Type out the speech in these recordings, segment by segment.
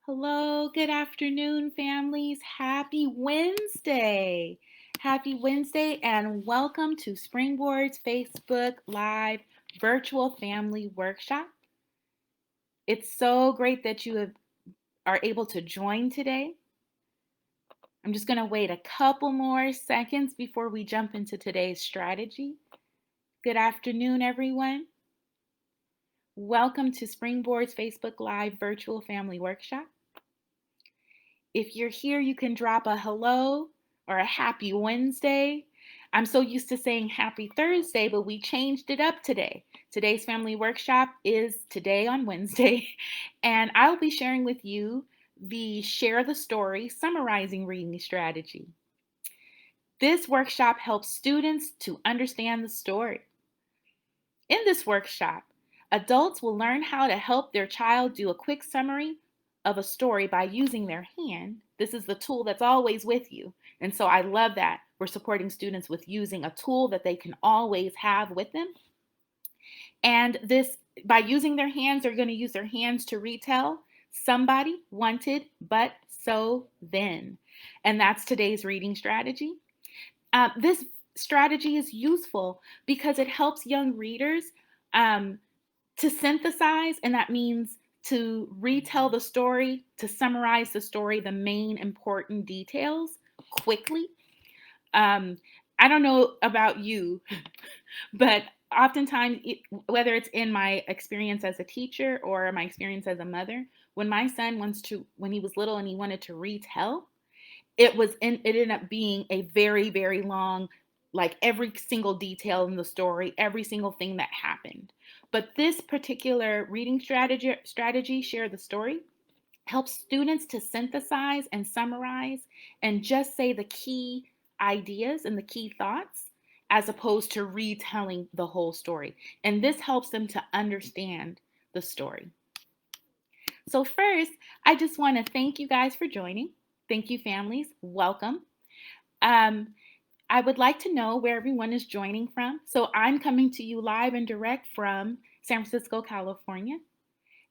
Hello, good afternoon, families. Happy Wednesday. Happy Wednesday, and welcome to Springboard's Facebook Live Virtual Family Workshop. It's so great that are able to join today. I'm just going to wait a couple more seconds before we jump into today's strategy. Good afternoon, everyone. Welcome to Springboard's Facebook Live Virtual Family Workshop. If you're here, you can drop a hello or a happy Wednesday. I'm so used to saying happy Thursday, but we changed it up today. Today's family workshop is today on Wednesday, and I'll be sharing with you the Share the Story Summarizing Reading Strategy. This workshop helps students to understand the story. In this workshop, adults will learn how to help their child do a quick summary of a story by using their hand. This is the tool that's always with you. And so I love that we're supporting students with using a tool that they can always have with them. And this, by using their hands, they're going to use their hands to retell Somebody Wanted But So Then. And that's today's reading strategy. This strategy is useful because it helps young readers to synthesize, and that means to retell the story, to summarize the story, the main important details quickly. I don't know about you, but oftentimes, whether it's in my experience as a teacher or my experience as a mother, when my son when he was little and he wanted to retell, it ended up being a very, very long, like every single detail in the story, every single thing that happened. But this particular reading strategy, Share the Story, helps students to synthesize and summarize and just say the key ideas and the key thoughts as opposed to retelling the whole story. And this helps them to understand the story. So first, I just want to thank you guys for joining. Thank you, families. Welcome. Um, I would like to know where everyone is joining from. So I'm coming to you live and direct from San Francisco, California.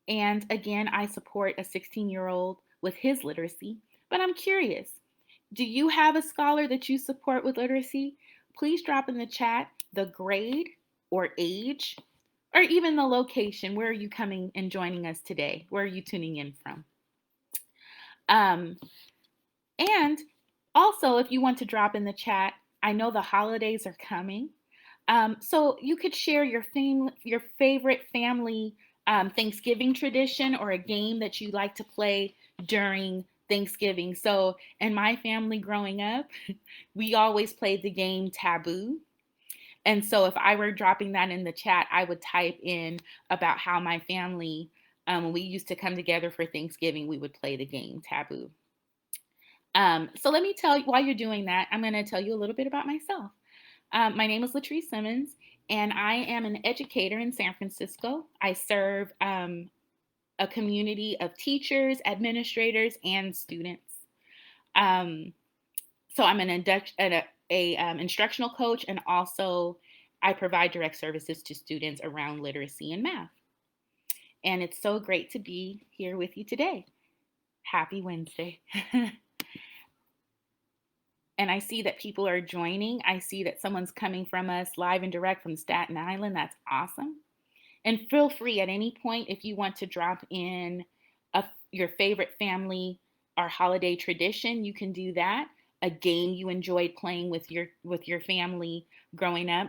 And again, I support a 16-year-old with his literacy. But I'm curious, do you have a scholar that you support with literacy? Please drop in the chat the grade or age or even the location. Where are you coming and joining us today? Where are you tuning in from? And also, if you want to drop in the chat, I know the holidays are coming. So you could share your favorite family Thanksgiving tradition or a game that you like to play during Thanksgiving. So in my family growing up, we always played the game Taboo. And so if I were dropping that in the chat, I would type in about how my family, when we used to come together for Thanksgiving, we would play the game Taboo. So let me tell you, while you're doing that, I'm going to tell you a little bit about myself. My name is Latrice Simmons, and I am an educator in San Francisco. I serve a community of teachers, administrators, and students. So I'm an instructional coach, and also I provide direct services to students around literacy and math. And it's so great to be here with you today. Happy Wednesday. And I see that people are joining. I see that someone's coming from us live and direct from Staten Island. That's awesome. And feel free at any point if you want to drop in your favorite family or holiday tradition, you can do that. A game you enjoyed playing with your family growing up.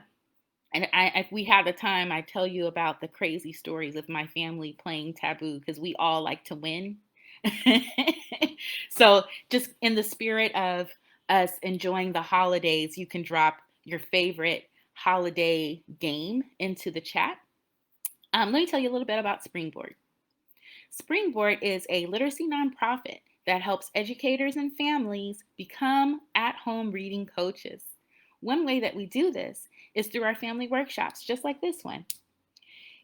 And if we have the time, I tell you about the crazy stories of my family playing Taboo because we all like to win. So just in the spirit of us enjoying the holidays, you can drop your favorite holiday game into the chat. Let me tell you a little bit about Springboard. Springboard is a literacy nonprofit that helps educators and families become at-home reading coaches. One way that we do this is through our family workshops, just like this one.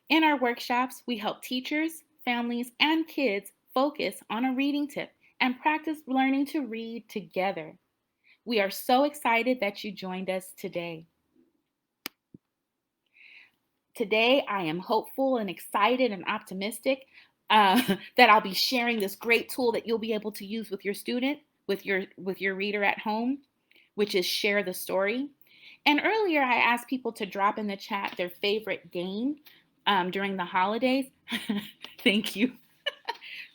In our workshops, we help teachers, families, and kids focus on a reading tip and practice learning to read together. We are so excited that you joined us today. Today, I am hopeful and excited and optimistic that I'll be sharing this great tool that you'll be able to use with your student, with your reader at home, which is Share the Story. And earlier I asked people to drop in the chat their favorite game during the holidays. Thank you.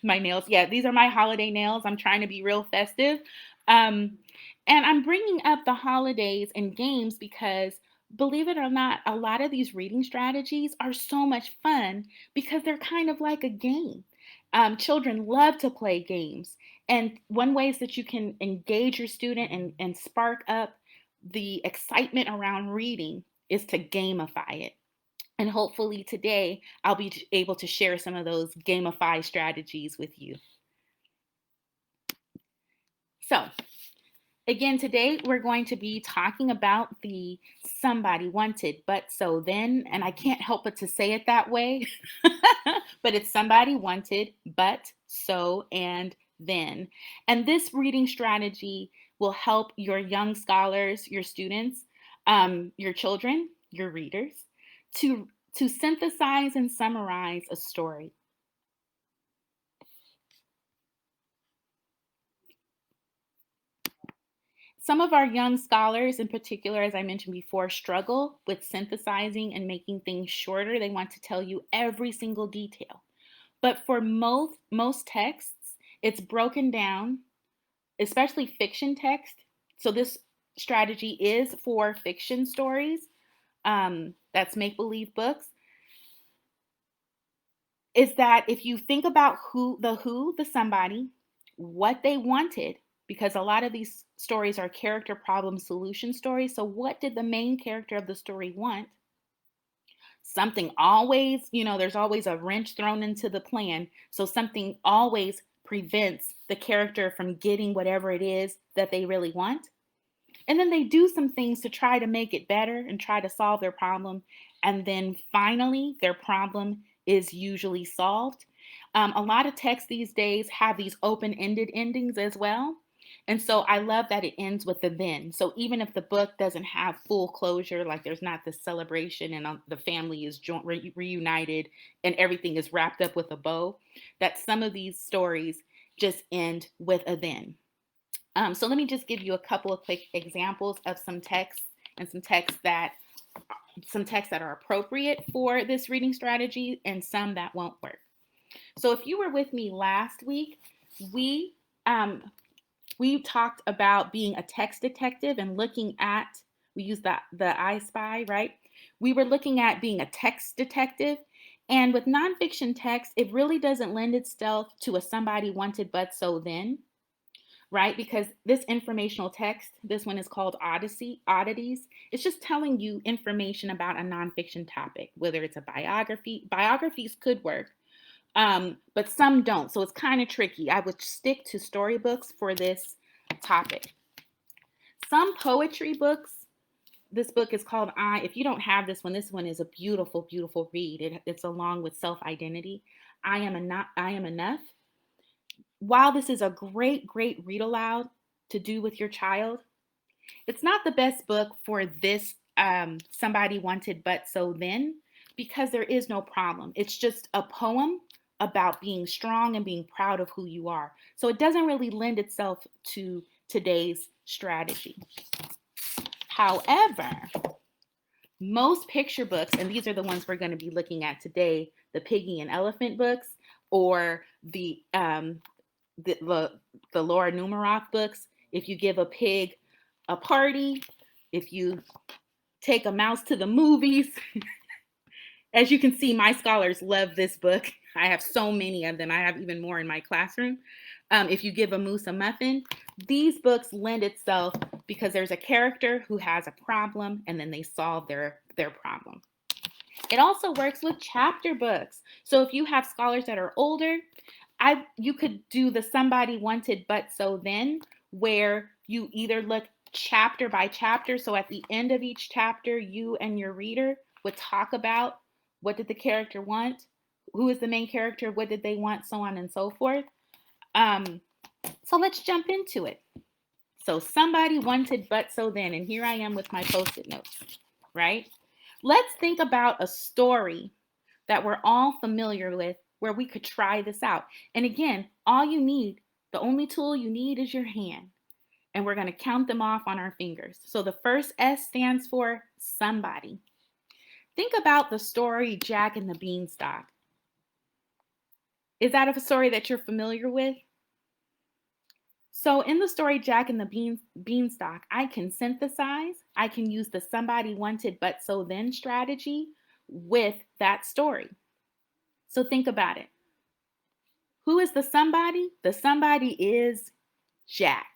My nails. Yeah, these are my holiday nails. I'm trying to be real festive. Um, and I'm bringing up the holidays and games because, believe it or not, a lot of these reading strategies are so much fun because they're kind of like a game. Children love to play games. And one way is that you can engage your student and spark up the excitement around reading is to gamify it. And hopefully today I'll be able to share some of those gamify strategies with you. So again, today we're going to be talking about the somebody wanted, but so then, and I can't help but to say it that way, but it's somebody wanted, but so and then. And this reading strategy will help your young scholars, your students, your children, your readers, to synthesize and summarize a story. Some of our young scholars, in particular, as I mentioned before, struggle with synthesizing and making things shorter. They want to tell you every single detail. But for most texts, it's broken down, especially fiction text. So this strategy is for fiction stories. That's make-believe books. Is that if you think about the somebody, what they wanted, because a lot of these stories are character problem solution stories. So what did the main character of the story want? Something always, there's always a wrench thrown into the plan. So something always prevents the character from getting whatever it is that they really want. And then they do some things to try to make it better and try to solve their problem. And then finally, their problem is usually solved. A lot of texts these days have these open-ended endings as well. And so I love that it ends with the then. So even if the book doesn't have full closure, like there's not this celebration and the family is reunited and everything is wrapped up with a bow, that some of these stories just end with a then. So let me just give you a couple of quick examples of some texts and some texts that are appropriate for this reading strategy and some that won't work. So if you were with me last week, we talked about being a text detective and looking at, we used the I Spy, right? We were looking at being a text detective. And with nonfiction text, it really doesn't lend itself to a somebody wanted but so then, right? Because this informational text, this one is called Oddities. It's just telling you information about a nonfiction topic, whether it's a biography. Biographies could work, but some don't. So it's kind of tricky. I would stick to storybooks for this topic. Some poetry books, this book is called if you don't have this one is a beautiful, beautiful read. It's along with Self-Identity. I Am Enough. While this is a great, great read aloud to do with your child, it's not the best book for this somebody wanted but so then, because there is no problem. It's just a poem about being strong and being proud of who you are. So it doesn't really lend itself to today's strategy. However, most picture books, and these are the ones we're going to be looking at today, the Piggy and Elephant books, or the Laura Numeroff books. If you give a pig a party, if you take a mouse to the movies. As you can see, my scholars love this book. I have so many of them. I have even more in my classroom. If you give a moose a muffin, these books lend itself because there's a character who has a problem and then they solve their problem. It also works with chapter books. So if you have scholars that are older, you could do the somebody wanted but so then, where you either look chapter by chapter. So at the end of each chapter, you and your reader would talk about what did the character want, who is the main character, what did they want, so on and so forth. So let's jump into it. So somebody wanted but so then, and here I am with my Post-it notes, right? Let's think about a story that we're all familiar with where we could try this out. And again, the only tool you need is your hand. And we're going to count them off on our fingers. So the first S stands for somebody. Think about the story Jack and the Beanstalk. Is that a story that you're familiar with? So in the story Jack and the Beanstalk, I can use the somebody wanted but so then strategy with that story. So think about it. Who is the somebody? The somebody is Jack.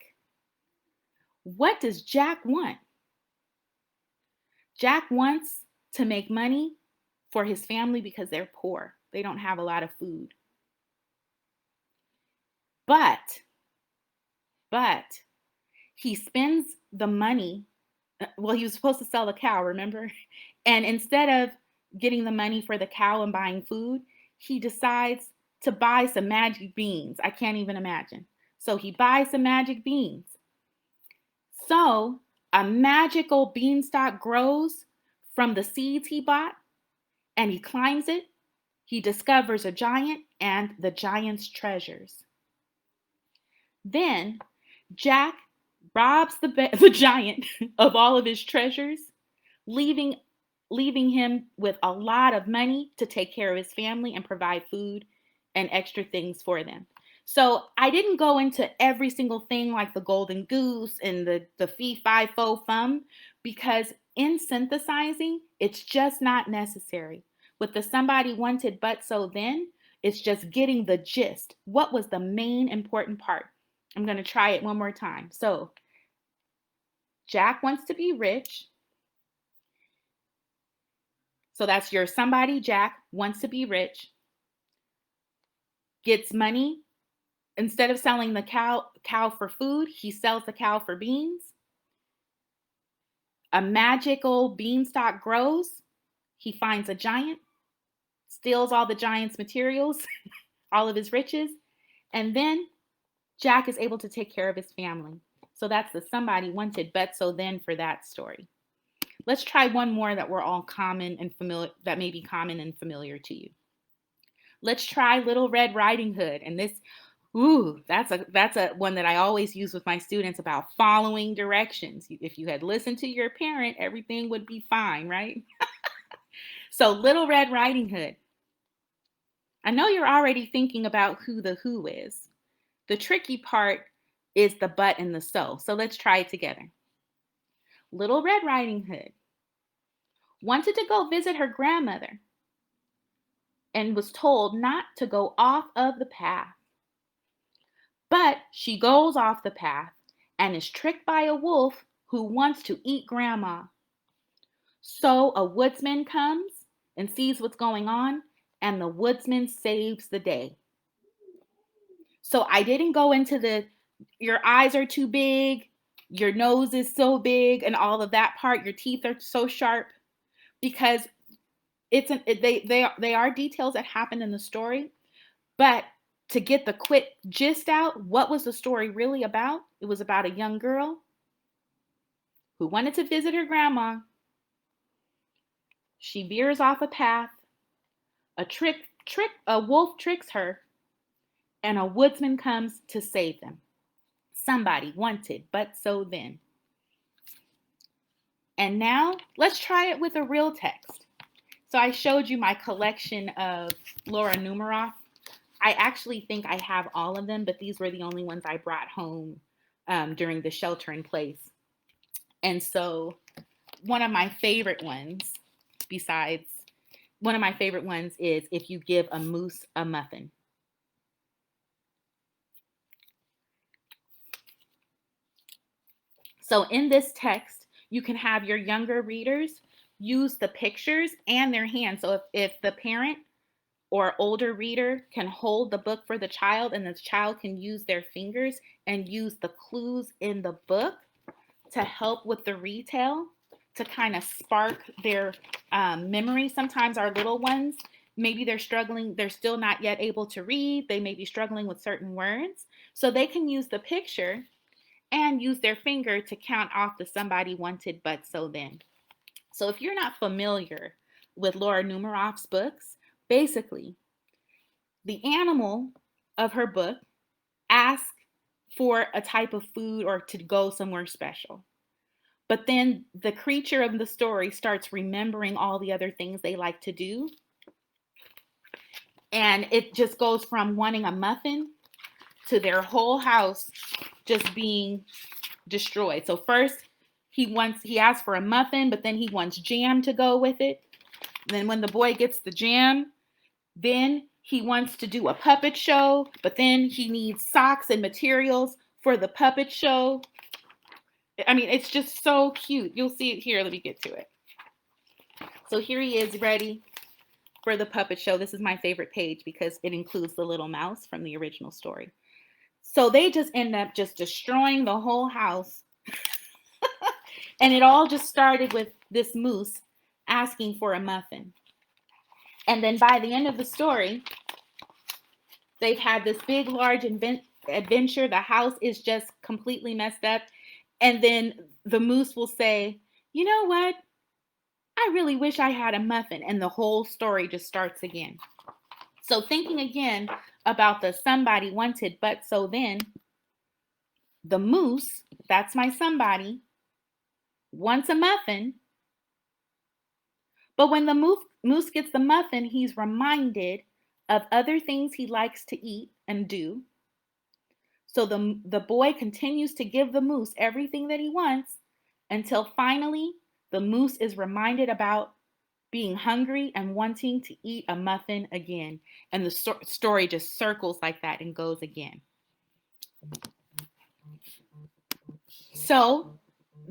What does Jack want? Jack wants to make money for his family because they're poor. They don't have a lot of food. But he spends the money. Well, he was supposed to sell a cow, remember? And instead of getting the money for the cow and buying food, he decides to buy some magic beans. I can't even imagine. So he buys some magic beans. So a magical beanstalk grows from the seeds he bought, and he climbs it. He discovers a giant and the giant's treasures. Then Jack robs the giant of all of his treasures, leaving him with a lot of money to take care of his family and provide food and extra things for them. So I didn't go into every single thing like the golden goose and the fee, fi, fo, fum, because in synthesizing, it's just not necessary. With the somebody wanted but so then, it's just getting the gist. What was the main important part? I'm going to try it one more time. So Jack wants to be rich. So that's your somebody. Jack wants to be rich, gets money. Instead of selling the cow for food, he sells the cow for beans. A magical beanstalk grows. He finds a giant, steals all the giant's materials, all of his riches, and then Jack is able to take care of his family. So that's the somebody wanted but so then for that story. Let's try one more that we're all common and familiar, that may be common and familiar to you. Let's try Little Red Riding Hood. And this, that's a one that I always use with my students about following directions. If you had listened to your parent, everything would be fine, right? So Little Red Riding Hood. I know you're already thinking about who the who is. The tricky part is the but and the so. So let's try it together. Little Red Riding Hood wanted to go visit her grandmother and was told not to go off of the path. But she goes off the path and is tricked by a wolf who wants to eat grandma. So a woodsman comes and sees what's going on, and the woodsman saves the day. So I didn't go into your eyes are too big, your nose is so big, and all of that part, your teeth are so sharp, because they are details that happen in the story. But to get the quick gist out, what was the story really about? It was about a young girl who wanted to visit her grandma. She veers off a path. A wolf tricks her, and a woodsman comes to save them. Somebody wanted, but so then. And now let's try it with a real text. So I showed you my collection of Laura Numeroff. I actually think I have all of them, but these were the only ones I brought home during the shelter in place. And so one of my favorite ones is If You Give a Moose a Muffin. So in this text, you can have your younger readers use the pictures and their hands. So if the parent or older reader can hold the book for the child, and the child can use their fingers and use the clues in the book to help with the retell, to kind of spark their memory. Sometimes our little ones, maybe they're struggling, they're still not yet able to read, they may be struggling with certain words. So they can use the picture and use their finger to count off the somebody wanted but so then. So if you're not familiar with Laura Numeroff's books, basically, The animal of her book asks for a type of food or to go somewhere special. But then the creature of the story starts remembering all the other things they like to do. And it just goes from wanting a muffin to their whole house just being destroyed. So first he asks for a muffin, but then he wants jam to go with it. Then when the boy gets the jam, then he wants to do a puppet show, but then he needs socks and materials for the puppet show. I mean, it's just so cute. You'll see it here. Let me get to it. So here he is ready for the puppet show. This is my favorite page because it includes the little mouse from the original story. So they just end up just destroying the whole house. And it all just started with this moose asking for a muffin. And then by the end of the story, they've had this big, large adventure. The house is just completely messed up. And then the moose will say, you know what? I really wish I had a muffin. And the whole story just starts again. So thinking again about the somebody wanted, but so then, the moose, that's my somebody, wants a muffin. But when the moose gets the muffin, he's reminded of other things he likes to eat and do. So the boy continues to give the moose everything that he wants until finally the moose is reminded about being hungry and wanting to eat a muffin again. And the story just circles like that and goes again. So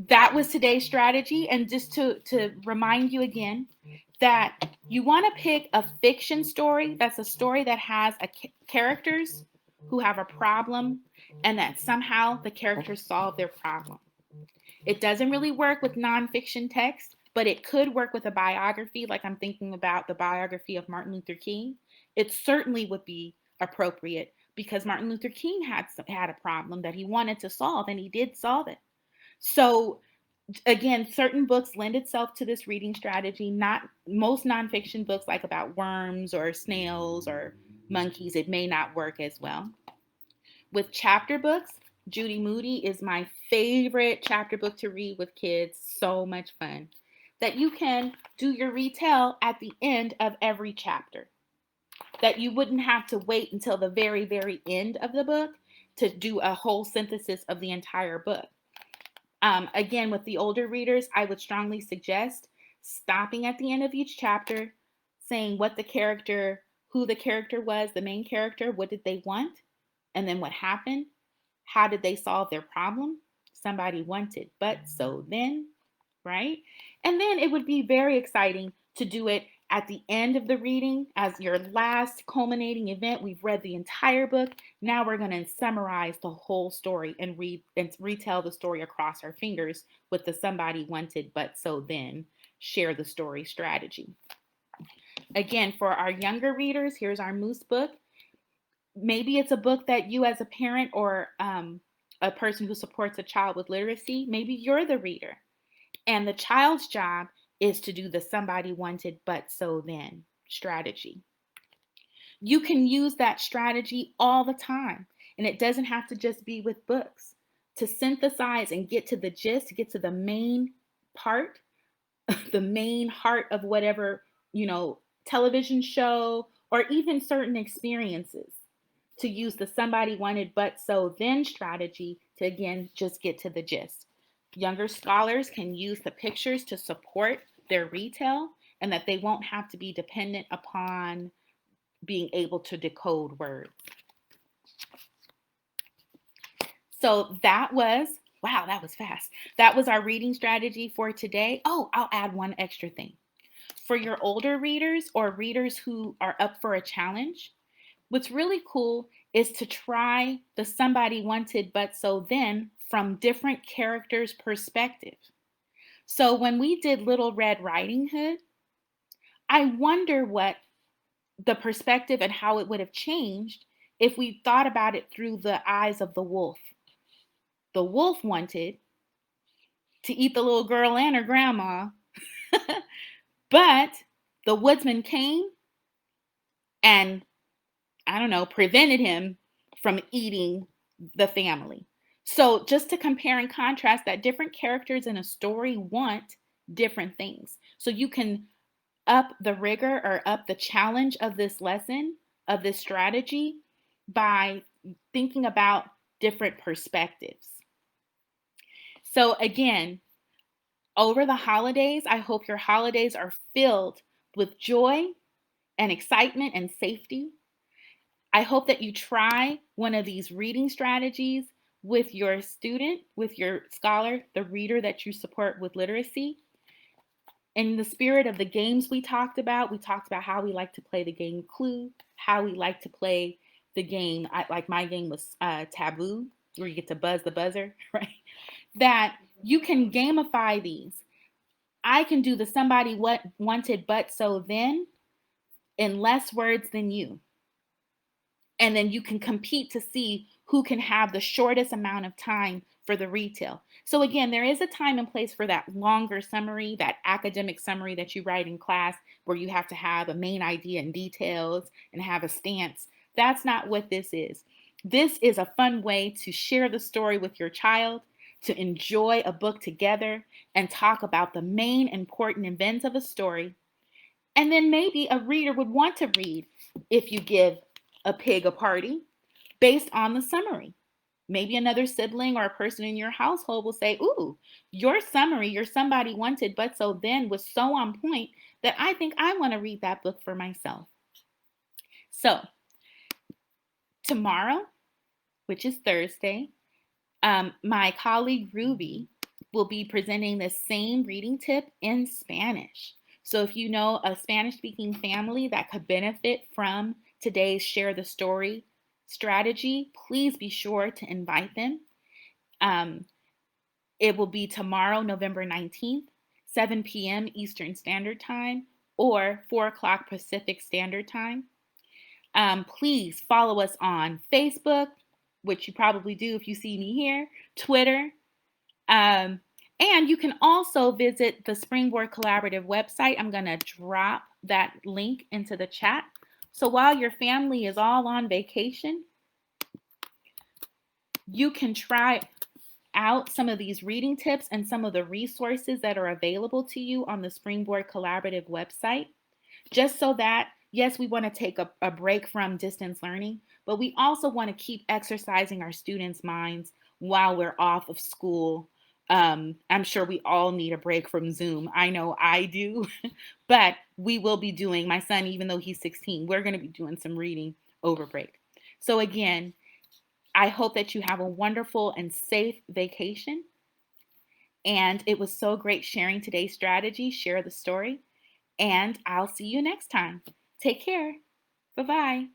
that was today's strategy. And just to remind you again that you want to pick a fiction story that's a story that has characters who have a problem and that somehow the characters solve their problem. It doesn't really work with nonfiction text, but it could work with a biography, like I'm thinking about the biography of Martin Luther King. It certainly would be appropriate because Martin Luther King had a problem that he wanted to solve, and he did solve it. So again, certain books lend itself to this reading strategy. Not most nonfiction books, like about worms or snails or monkeys, it may not work as well. With chapter books, Judy Moody is my favorite chapter book to read with kids. So much fun. That you can do your retell at the end of every chapter. That you wouldn't have to wait until the very, very end of the book to do a whole synthesis of the entire book. Again, with the older readers, I would strongly suggest stopping at the end of each chapter, saying what the character, who the character was, the main character, what did they want, and then what happened, how did they solve their problem? Somebody wanted, but so then, right? And then it would be very exciting to do it at the end of the reading as your last culminating event. We've read the entire book. Now we're going to summarize the whole story and read and retell the story across our fingers with the somebody wanted, but so then share the story strategy. Again, for our younger readers, here's our Moose book. Maybe it's a book that you as a parent or a person who supports a child with literacy, maybe you're the reader. And the child's job is to do the somebody wanted, but so then strategy. You can use that strategy all the time. And it doesn't have to just be with books. To synthesize and get to the gist, get to the main part, the main heart of whatever, television show or even certain experiences. To use the somebody wanted, but so then strategy to, again, just get to the gist. Younger scholars can use the pictures to support their retell and that they won't have to be dependent upon being able to decode words. So that was fast. That was our reading strategy for today. Oh, I'll add one extra thing. For your older readers or readers who are up for a challenge, what's really cool is to try the somebody wanted, but so then from different characters' perspective. So when we did Little Red Riding Hood, I wonder what the perspective and how it would have changed if we thought about it through the eyes of the wolf. The wolf wanted to eat the little girl and her grandma, but the woodsman came and I don't know, prevented him from eating the family. So just to compare and contrast that different characters in a story want different things. So you can up the rigor or up the challenge of this lesson, of this strategy, by thinking about different perspectives. So again, over the holidays, I hope your holidays are filled with joy and excitement and safety. I hope that you try one of these reading strategies with your student, with your scholar, the reader that you support with literacy. In the spirit of the games we talked about how we like to play the game Clue, how we like to play the game, like my game was Taboo, where you get to buzz the buzzer, right? That you can gamify these. I can do the somebody what wanted but so then in less words than you. And then you can compete to see who can have the shortest amount of time for the retail. So again, there is a time and place for that longer summary, that academic summary that you write in class where you have to have a main idea and details and have a stance. That's not what this is. This is a fun way to share the story with your child, to enjoy a book together and talk about the main important events of a story. And then maybe a reader would want to read if you give a pig a party based on the summary. Maybe another sibling or a person in your household will say, ooh, your summary, your somebody wanted but so then was so on point that I think I want to read that book for myself. So tomorrow, which is Thursday, my colleague Ruby will be presenting the same reading tip in Spanish. So if you know a Spanish-speaking family that could benefit from today's Share the Story strategy, please be sure to invite them. It will be tomorrow, November 19th, 7 p.m. Eastern Standard Time or 4 o'clock Pacific Standard Time. Please follow us on Facebook, which you probably do if you see me here, Twitter, and you can also visit the Springboard Collaborative website. I'm going to drop that link into the chat. So while your family is all on vacation, you can try out some of these reading tips and some of the resources that are available to you on the Springboard Collaborative website, just so that, yes, we want to take a break from distance learning, but we also want to keep exercising our students' minds while we're off of school. I'm sure we all need a break from Zoom. I know I do, but we will be doing, my son, even though he's 16, we're going to be doing some reading over break. So again, I hope that you have a wonderful and safe vacation. And it was so great sharing today's strategy, share the story, and I'll see you next time. Take care. Bye-bye.